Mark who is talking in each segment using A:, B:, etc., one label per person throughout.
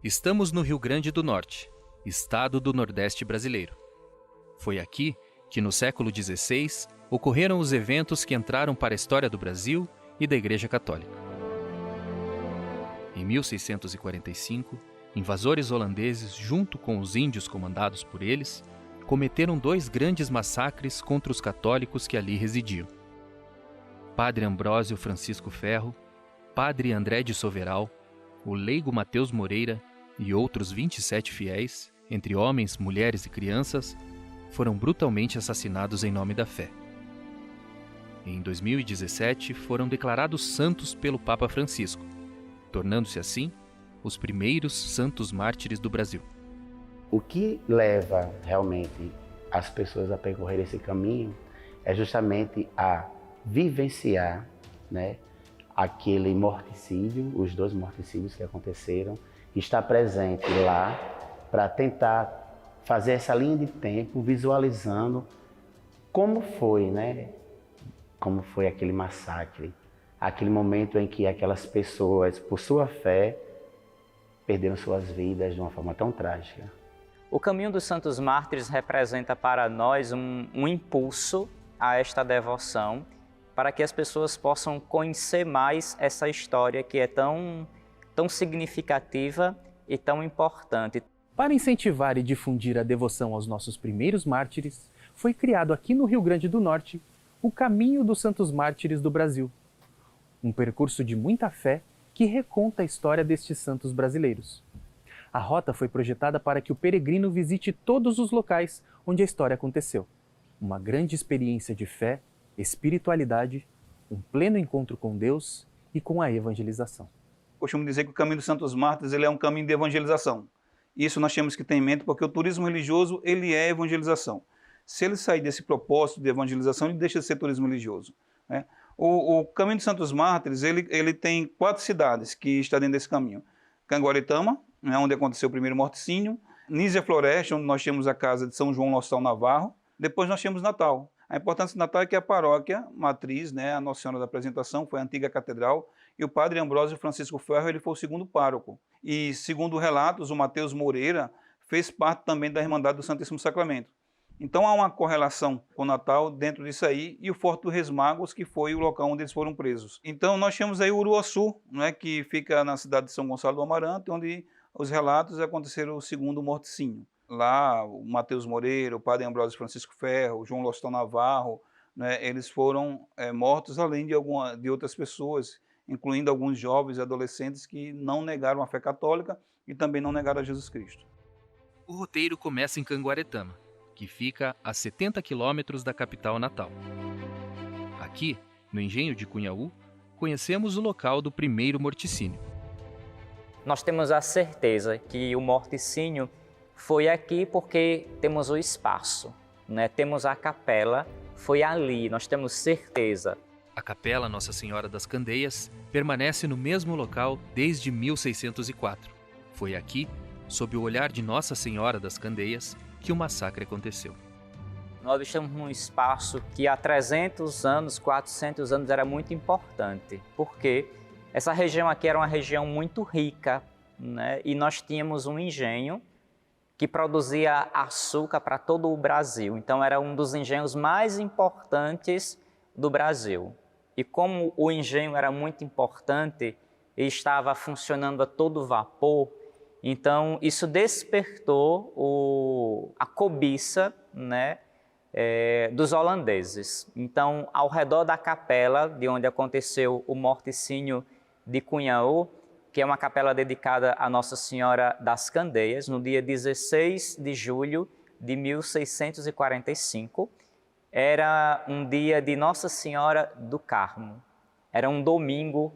A: Estamos no Rio Grande do Norte, estado do Nordeste brasileiro. Foi aqui que, no século XVI, ocorreram os eventos que entraram para a história do Brasil e da Igreja Católica. Em 1645, invasores holandeses, junto com os índios comandados por eles, cometeram 2 grandes massacres contra os católicos que ali residiam. Padre Ambrósio Francisco Ferro, Padre André de Soveral, o leigo Mateus Moreira e outros 27 fiéis, entre homens, mulheres e crianças, foram brutalmente assassinados em nome da fé. Em 2017, foram declarados santos pelo Papa Francisco, tornando-se assim os primeiros santos mártires do Brasil.
B: O que leva realmente as pessoas a percorrer esse caminho é justamente a vivenciar, aquele morticídio, os 2 morticídios que aconteceram, estar presente lá para tentar fazer essa linha de tempo, visualizando como foi, como foi aquele massacre, aquele momento em que aquelas pessoas, por sua fé, perderam suas vidas de uma forma tão trágica.
C: O caminho dos Santos Mártires representa para nós um impulso a esta devoção, para que as pessoas possam conhecer mais essa história que é tão significativa e tão importante.
D: Para incentivar e difundir a devoção aos nossos primeiros mártires, foi criado aqui no Rio Grande do Norte o Caminho dos Santos Mártires do Brasil. Um percurso de muita fé que reconta a história destes santos brasileiros. A rota foi projetada para que o peregrino visite todos os locais onde a história aconteceu. Uma grande experiência de fé, espiritualidade, um pleno encontro com Deus e com a evangelização.
E: Costumo dizer que o caminho dos Santos Mártires ele é um caminho de evangelização. Isso nós temos que ter em mente, porque o turismo religioso ele é evangelização. Se ele sair desse propósito de evangelização, ele deixa de ser turismo religioso. O caminho dos Santos Mártires ele tem 4 cidades que estão dentro desse caminho. Canguaretama, onde aconteceu o primeiro morticínio. Nísia Floresta, onde nós temos a casa de São João Lossal Navarro. Depois nós temos Natal. A importância de Natal é que a paróquia matriz, a Nossa Senhora da Apresentação, foi a antiga catedral, e o padre Ambrósio Francisco Ferro ele foi o segundo pároco. E, segundo relatos, o Mateus Moreira fez parte também da Irmandade do Santíssimo Sacramento. Então há uma correlação com o Natal dentro disso aí, e o Forte dos Reis Magos, que foi o local onde eles foram presos. Então nós temos aí o Uruaçu, que fica na cidade de São Gonçalo do Amarante, onde os relatos aconteceram o segundo morticínio. Lá, o Mateus Moreira, o padre Ambrósio Francisco Ferro, o João Lossal Navarro, eles foram mortos além de outras pessoas, incluindo alguns jovens e adolescentes que não negaram a fé católica e também não negaram a Jesus Cristo.
A: O roteiro começa em Canguaretama, que fica a 70 quilômetros da capital natal. Aqui, no engenho de Cunhaú, conhecemos o local do primeiro morticínio.
C: Nós temos a certeza que o morticínio foi aqui porque temos o espaço, temos a capela, foi ali, nós temos certeza.
A: A capela Nossa Senhora das Candeias permanece no mesmo local desde 1604. Foi aqui, sob o olhar de Nossa Senhora das Candeias, que o massacre aconteceu.
C: Nós estamos num espaço que há 300 anos, 400 anos era muito importante, porque essa região aqui era uma região muito rica, e nós tínhamos um engenho que produzia açúcar para todo o Brasil. Então era um dos engenhos mais importantes do Brasil. E como o engenho era muito importante e estava funcionando a todo vapor, então isso despertou a cobiça dos holandeses. Então, ao redor da capela, de onde aconteceu o morticínio de Cunhaú, que é uma capela dedicada a Nossa Senhora das Candeias, no dia 16 de julho de 1645, era um dia de Nossa Senhora do Carmo. Era um domingo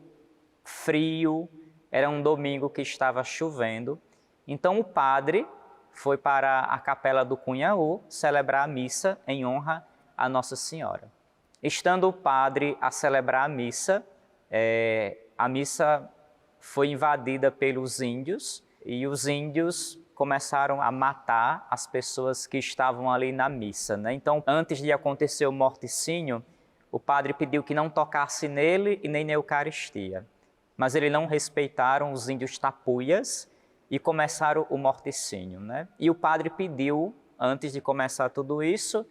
C: frio, era um domingo que estava chovendo. Então o padre foi para a capela do Cunhaú celebrar a missa em honra a Nossa Senhora. Estando o padre a celebrar a missa foi invadida pelos índios e os índios começaram a matar as pessoas que estavam ali na missa. Então, antes de acontecer o morticínio, o padre pediu que não tocasse nele e nem na Eucaristia. Mas eles não respeitaram os índios tapuias e começaram o morticínio, né? E o padre pediu, antes de começar tudo isso,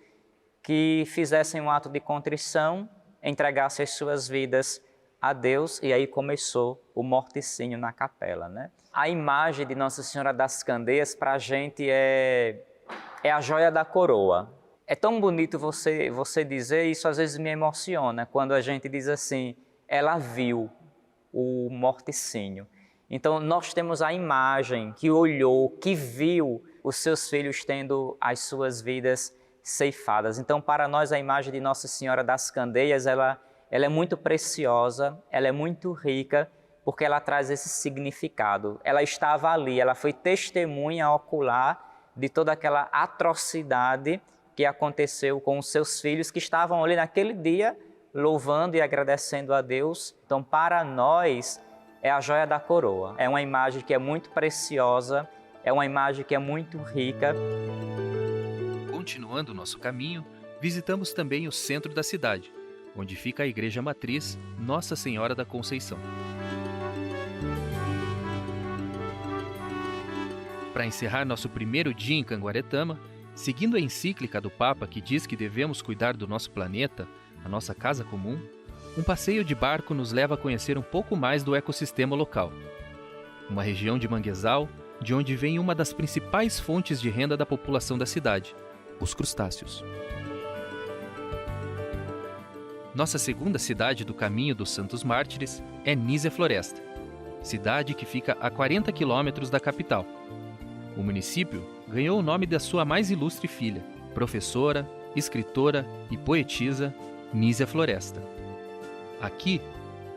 C: que fizessem um ato de contrição, entregassem as suas vidas a Deus, e aí começou o morticínio na capela, né? A imagem de Nossa Senhora das Candeias para a gente é a joia da coroa. É tão bonito você dizer isso, às vezes me emociona, quando a gente diz assim, ela viu o morticínio. Então nós temos a imagem que olhou, que viu os seus filhos tendo as suas vidas ceifadas. Então para nós a imagem de Nossa Senhora das Candeias, ela é muito preciosa, ela é muito rica, porque ela traz esse significado. Ela estava ali, ela foi testemunha ocular de toda aquela atrocidade que aconteceu com os seus filhos que estavam ali naquele dia louvando e agradecendo a Deus. Então, para nós, é a joia da coroa. É uma imagem que é muito preciosa, é uma imagem que é muito rica.
A: Continuando o nosso caminho, visitamos também o centro da cidade, onde fica a igreja matriz Nossa Senhora da Conceição. Para encerrar nosso primeiro dia em Canguaretama, seguindo a encíclica do Papa que diz que devemos cuidar do nosso planeta, a nossa casa comum, um passeio de barco nos leva a conhecer um pouco mais do ecossistema local. Uma região de manguezal, de onde vem uma das principais fontes de renda da população da cidade, os crustáceos. Nossa segunda cidade do caminho dos Santos Mártires é Nízia Floresta, cidade que fica a 40 quilômetros da capital. O município ganhou o nome da sua mais ilustre filha, professora, escritora e poetisa Nízia Floresta. Aqui,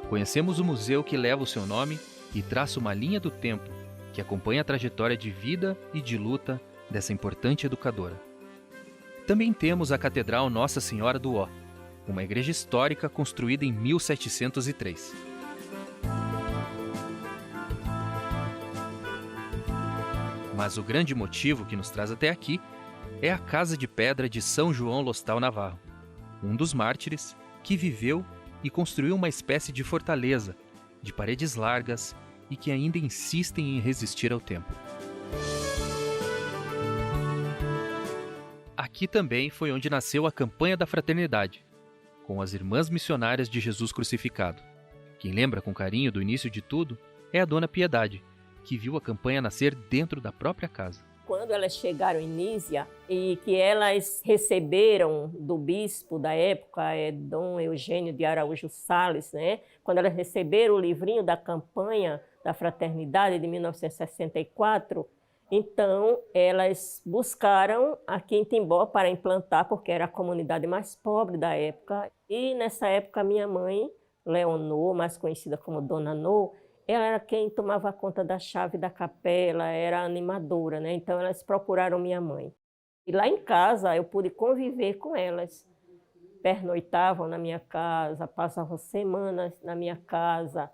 A: conhecemos o museu que leva o seu nome e traça uma linha do tempo que acompanha a trajetória de vida e de luta dessa importante educadora. Também temos a Catedral Nossa Senhora do Ó, uma igreja histórica construída em 1703. Mas o grande motivo que nos traz até aqui é a Casa de Pedra de São João Lostal Navarro, um dos mártires que viveu e construiu uma espécie de fortaleza, de paredes largas e que ainda insistem em resistir ao tempo. Aqui também foi onde nasceu a Campanha da Fraternidade, com as Irmãs Missionárias de Jesus Crucificado. Quem lembra com carinho do início de tudo é a Dona Piedade, que viu a campanha nascer dentro da própria casa.
F: Quando elas chegaram em Nízia e que elas receberam do bispo da época, Dom Eugênio de Araújo Sales, né? Quando elas receberam o livrinho da campanha da Fraternidade de 1964, então elas buscaram aqui em Timbó para implantar, porque era a comunidade mais pobre da época. E nessa época minha mãe, Leonor, mais conhecida como Dona Nô, ela era quem tomava conta da chave da capela, era animadora, né? Então elas procuraram minha mãe. E lá em casa eu pude conviver com elas. Pernoitavam na minha casa, passavam semanas na minha casa.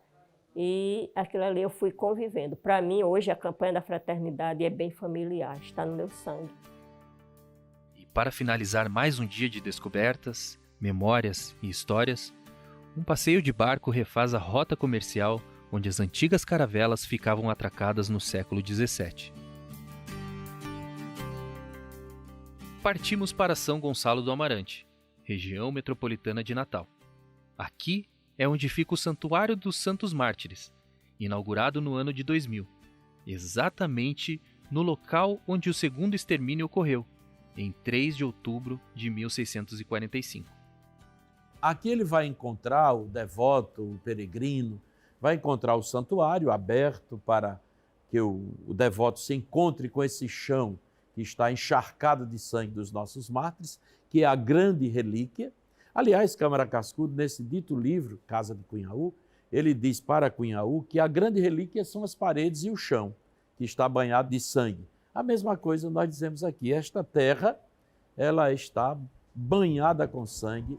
F: E aquilo ali eu fui convivendo. Para mim, hoje, a campanha da fraternidade é bem familiar, está no meu sangue.
A: E para finalizar mais um dia de descobertas, memórias e histórias, um passeio de barco refaz a rota comercial onde as antigas caravelas ficavam atracadas no século XVII. Partimos para São Gonçalo do Amarante, região metropolitana de Natal. Aqui é onde fica o Santuário dos Santos Mártires, inaugurado no ano de 2000, exatamente no local onde o segundo extermínio ocorreu, em 3 de outubro de 1645.
G: Aqui ele vai encontrar o devoto, o peregrino, vai encontrar o santuário aberto para que o devoto se encontre com esse chão que está encharcado de sangue dos nossos mártires, que é a grande relíquia. Aliás, Câmara Cascudo, nesse dito livro, Casa de Cunhaú, ele diz para Cunhaú que a grande relíquia são as paredes e o chão, que está banhado de sangue. A mesma coisa nós dizemos aqui, esta terra, ela está banhada com sangue.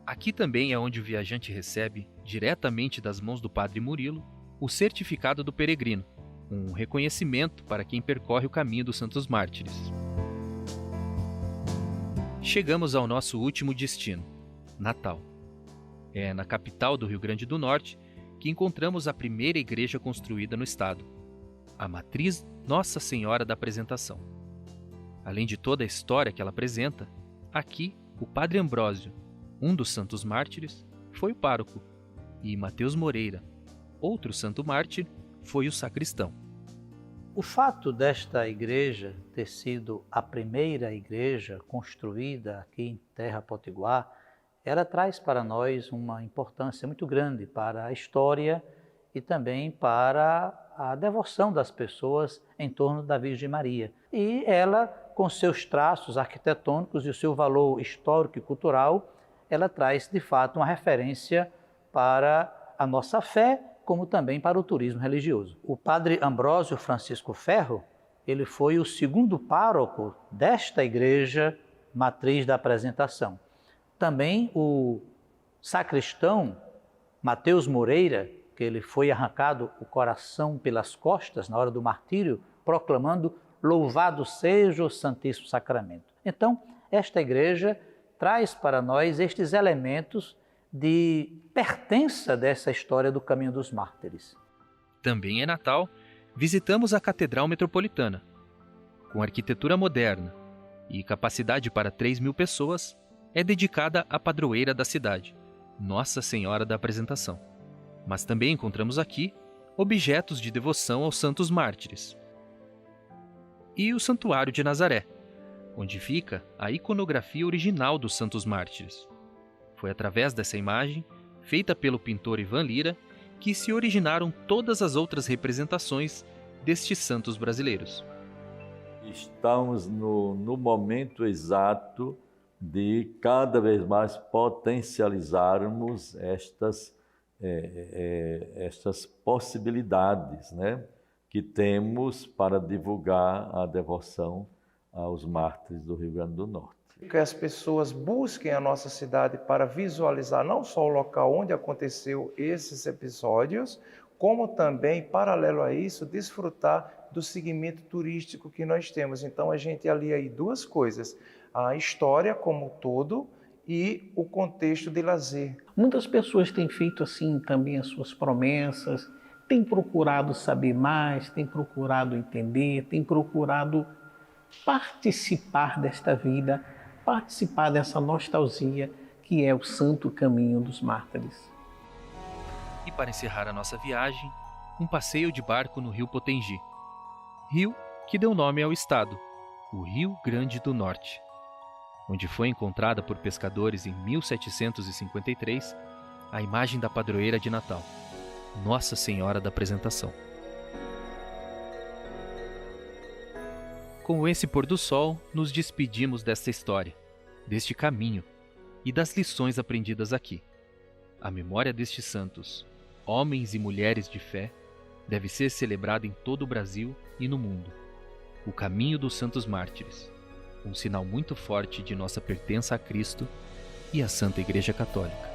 A: Aqui também é onde o viajante recebe, diretamente das mãos do Padre Murilo, o certificado do peregrino, um reconhecimento para quem percorre o caminho dos Santos Mártires. Chegamos ao nosso último destino, Natal. É na capital do Rio Grande do Norte que encontramos a primeira igreja construída no estado. a matriz Nossa Senhora da Apresentação. Além de toda a história que ela apresenta, aqui o Padre Ambrósio, um dos santos mártires, foi o pároco, e Mateus Moreira, outro santo mártir, foi o sacristão.
H: O fato desta igreja ter sido a primeira igreja construída aqui em Terra Potiguar, ela traz para nós uma importância muito grande para a história e também para a devoção das pessoas em torno da Virgem Maria. E ela, com seus traços arquitetônicos e o seu valor histórico e cultural, ela traz de fato uma referência para a nossa fé, como também para o turismo religioso. O padre Ambrósio Francisco Ferro, ele foi o segundo pároco desta igreja matriz da Apresentação. Também o sacristão Mateus Moreira, que ele foi arrancado o coração pelas costas na hora do martírio, proclamando: louvado seja o Santíssimo Sacramento. Então, esta igreja traz para nós estes elementos de pertença dessa história do Caminho dos Mártires.
A: Também em Natal, visitamos a Catedral Metropolitana. Com arquitetura moderna e capacidade para 3.000 pessoas, é dedicada à padroeira da cidade, Nossa Senhora da Apresentação. Mas também encontramos aqui objetos de devoção aos santos mártires. E o Santuário de Nazaré, onde fica a iconografia original dos santos mártires. Foi através dessa imagem, feita pelo pintor Ivan Lira, que se originaram todas as outras representações destes santos brasileiros.
I: Estamos no momento exato de cada vez mais potencializarmos estas possibilidades, né, que temos para divulgar a devoção aos mártires do Rio Grande do Norte.
J: Que as pessoas busquem a nossa cidade para visualizar não só o local onde aconteceu esses episódios, como também, paralelo a isso, desfrutar do segmento turístico que nós temos. Então a gente alia aí duas coisas: a história como um todo e o contexto de lazer.
K: Muitas pessoas têm feito assim também as suas promessas, têm procurado saber mais, têm procurado entender, têm procurado participar desta vida, participar dessa nostalgia que é o Santo Caminho dos Mártires.
A: E para encerrar a nossa viagem, um passeio de barco no Rio Potengi. Rio que deu nome ao estado, o Rio Grande do Norte, onde foi encontrada por pescadores em 1753 a imagem da padroeira de Natal, Nossa Senhora da Apresentação. Com esse pôr do sol, nos despedimos desta história, deste caminho e das lições aprendidas aqui. A memória destes santos, homens e mulheres de fé, deve ser celebrada em todo o Brasil e no mundo. O caminho dos santos mártires, um sinal muito forte de nossa pertença a Cristo e à Santa Igreja Católica.